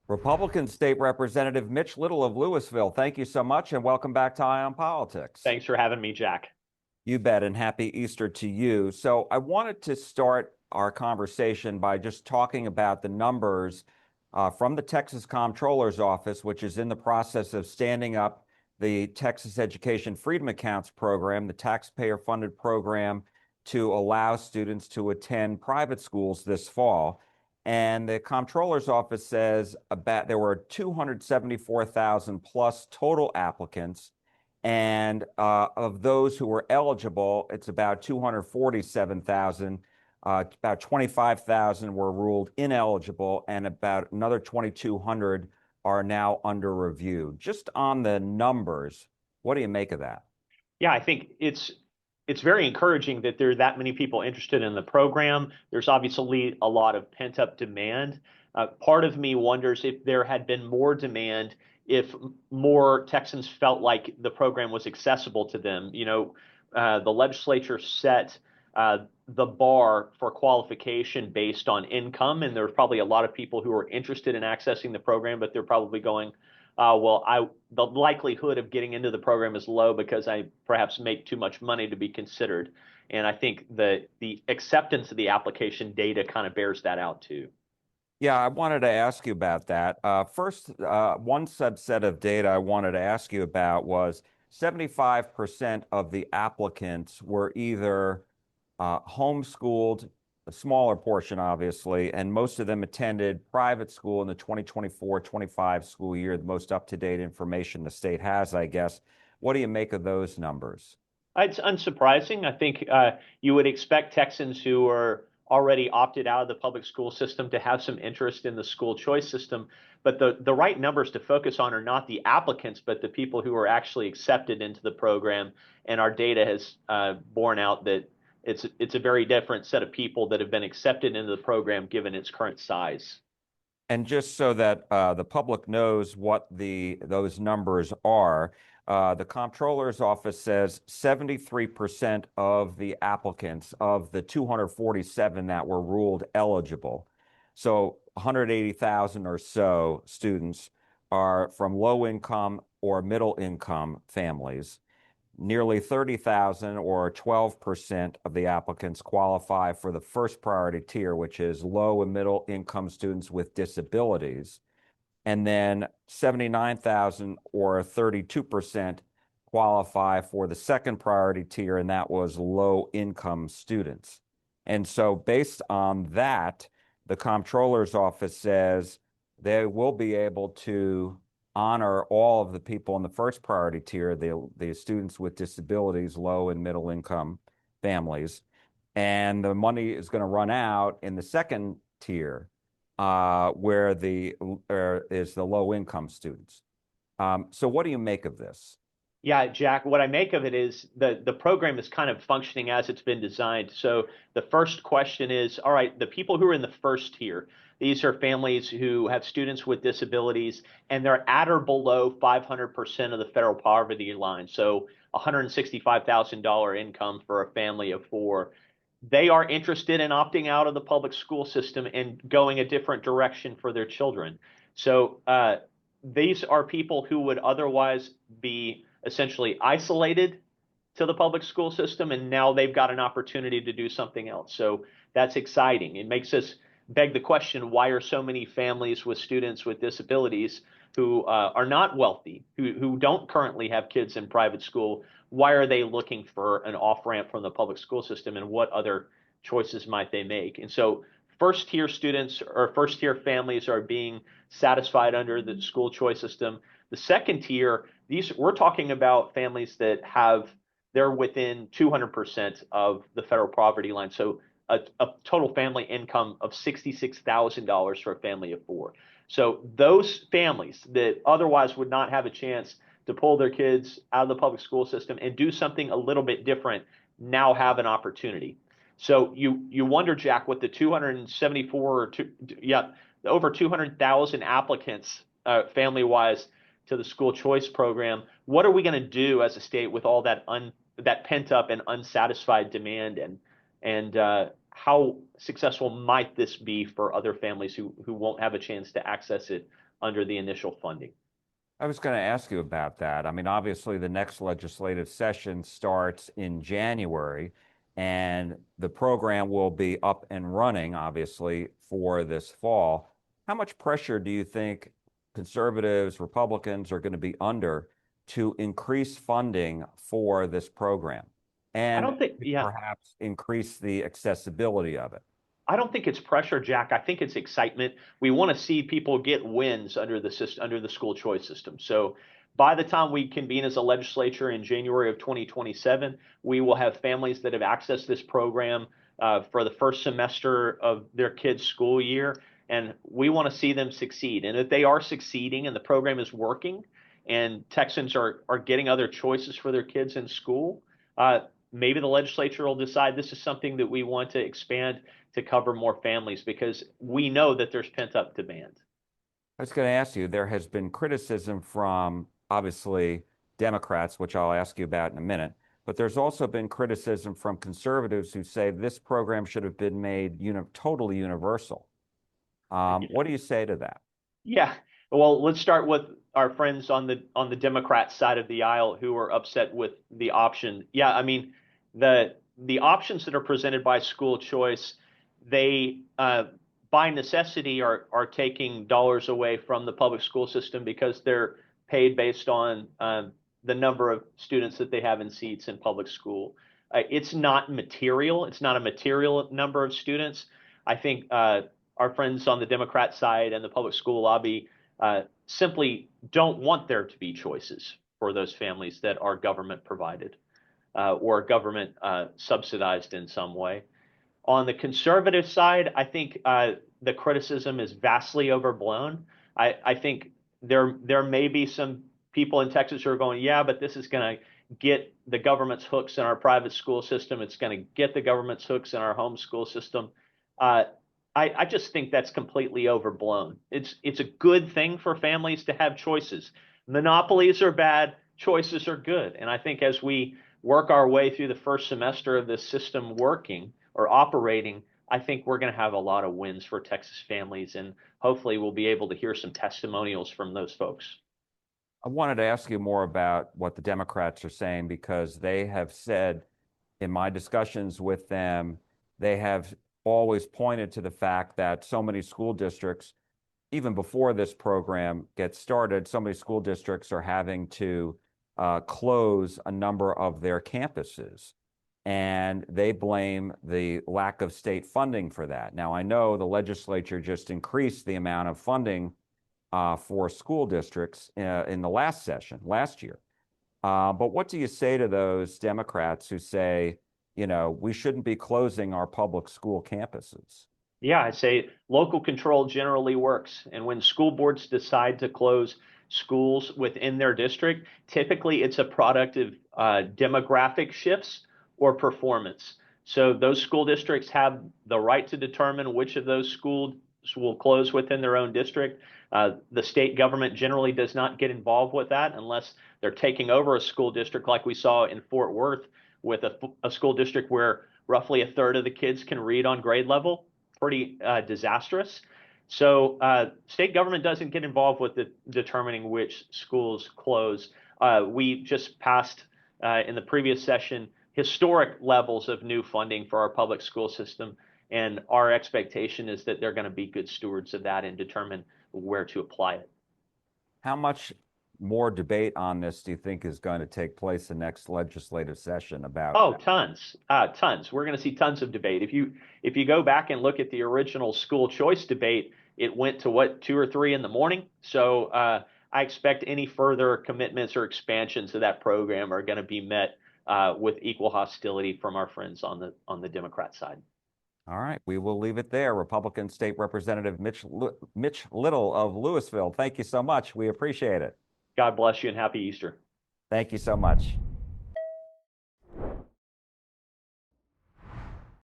Republican State Representative Mitch Little of Lewisville, thank you so much and welcome back to Eye on Politics. Thanks for having me, Jack. You bet, and happy Easter to you. So I wanted to start our conversation by just talking about the numbers from the Texas Comptroller's Office, which is in the process of standing up the Texas Education Freedom Accounts program, the taxpayer-funded program to allow students to attend private schools this fall. And the Comptroller's Office says there were 274,000 plus total applicants. And of those who were eligible, it's about 247,000. About 25,000 were ruled ineligible, and about another 2,200 are now under review. Just on the numbers, what do you make of that? Yeah, I think it's very encouraging that there are that many people interested in the program. There's obviously a lot of pent-up demand. Part of me wonders if there had been more demand, if more Texans felt like the program was accessible to them. The legislature set the bar for qualification based on income, and there's probably a lot of people who are interested in accessing the program, but they're probably going, the likelihood of getting into the program is low because I perhaps make too much money to be considered. And I think the acceptance of the application data kind of bears that out too. Yeah, I wanted to ask you about that. First, one subset of data I wanted to ask you about was 75% of the applicants were either homeschooled, a smaller portion, obviously, and most of them attended private school in the 2024-25 school year, the most up-to-date information the state has, I guess. What do you make of those numbers? It's unsurprising. I think you would expect Texans who are already opted out of the public school system to have some interest in the school choice system. But the right numbers to focus on are not the applicants, but the people who are actually accepted into the program. And our data has borne out that it's a very different set of people that have been accepted into the program given its current size. And just so that the public knows what those numbers are, the Comptroller's Office says 73% of the applicants of the 247 that were ruled eligible, so 180,000 or so students, are from low income or middle income families. Nearly 30,000 or 12% of the applicants qualify for the first priority tier, which is low and middle income students with disabilities. And then 79,000 or 32% qualify for the second priority tier, and that was low income students. And so based on that, the Comptroller's Office says they will be able to honor all of the people in the first priority tier, the students with disabilities, low and middle income families. And the money is going to run out in the second tier, where is the low income students. So what do you make of this? Yeah, Jack, what I make of it is the program is kind of functioning as it's been designed. So the first question is, all right, the people who are in the first tier, these are families who have students with disabilities and they're at or below 500% of the federal poverty line. So $165,000 income for a family of four. They are interested in opting out of the public school system and going a different direction for their children. So these are people who would otherwise be essentially isolated to the public school system, and now they've got an opportunity to do something else. So that's exciting. It makes us beg the question, why are so many families with students with disabilities who are not wealthy, who don't currently have kids in private school, why are they looking for an off-ramp from the public school system, and what other choices might they make? And so first-tier students or first-tier families are being satisfied under the school choice system. The second tier, we're talking about families that they're within 200% of the federal poverty line. So a total family income of $66,000 for a family of four. So those families that otherwise would not have a chance to pull their kids out of the public school system and do something a little bit different now have an opportunity. So you wonder, Jack, what the 274 over 200,000 applicants family-wise to the school choice program, what are we going to do as a state with all that pent up and unsatisfied demand, and how successful might this be for other families who won't have a chance to access it under the initial funding. I was going to ask you about that. I mean, obviously, the next legislative session starts in January, and the program will be up and running, obviously, for this fall. How much pressure do you think conservatives, Republicans are going to be under to increase funding for this program I and don't think, yeah, perhaps increase the accessibility of it? I don't think it's pressure, Jack. I think it's excitement. We want to see people get wins under the system, under the school choice system. So by the time we convene as a legislature in January of 2027, we will have families that have accessed this program for the first semester of their kids' school year, and we want to see them succeed. And if they are succeeding and the program is working, and Texans are getting other choices for their kids in school, maybe the legislature will decide this is something that we want to expand to cover more families because we know that there's pent up demand. I was going to ask you, there has been criticism from obviously Democrats, which I'll ask you about in a minute, but there's also been criticism from conservatives who say this program should have been made totally universal. What do you say to that? Yeah. Well, let's start with our friends on the Democrat side of the aisle who are upset with the option. Yeah, I mean, the options that are presented by school choice, they by necessity are taking dollars away from the public school system because they're paid based on the number of students that they have in seats in public school. It's not material. It's not a material number of students. I think our friends on the Democrat side and the public school lobby simply don't want there to be choices for those families that are government provided or government subsidized in some way. On the conservative side, I think the criticism is vastly overblown. I think there may be some people in Texas who are going, yeah, but this is going to get the government's hooks in our private school system. It's going to get the government's hooks in our homeschool system. I just think that's completely overblown. It's a good thing for families to have choices. Monopolies are bad, choices are good. And I think as we work our way through the first semester of this system working or operating, I think we're going to have a lot of wins for Texas families, and hopefully we'll be able to hear some testimonials from those folks. I wanted to ask you more about what the Democrats are saying because they have said in my discussions with them, they have always pointed to the fact that so many school districts, even before this program gets started, so many school districts are having to close a number of their campuses. And they blame the lack of state funding for that. Now, I know the legislature just increased the amount of funding for school districts in the last session, last year. But what do you say to those Democrats who say, you know, we shouldn't be closing our public school campuses? Yeah, I'd say local control generally works. And when school boards decide to close schools within their district, typically it's a product of demographic shifts or performance. So those school districts have the right to determine which of those schools will close within their own district. The state government generally does not get involved with that unless they're taking over a school district like we saw in Fort Worth with a school district where roughly a third of the kids can read on grade level. Pretty disastrous. So state government doesn't get involved with determining which schools close. We just passed in the previous session historic levels of new funding for our public school system, and our expectation is that they're going to be good stewards of that and determine where to apply it. How much more debate on this do you think is going to take place in next legislative session about? Oh, tons, tons. We're going to see tons of debate. If you go back and look at the original school choice debate, it went to what, 2 or 3 in the morning. So I expect any further commitments or expansions of that program are going to be met with equal hostility from our friends on the Democrat side. All right, we will leave it there. Republican State Representative Mitch Little of Lewisville, thank you so much. We appreciate it. God bless you and happy Easter. Thank you so much.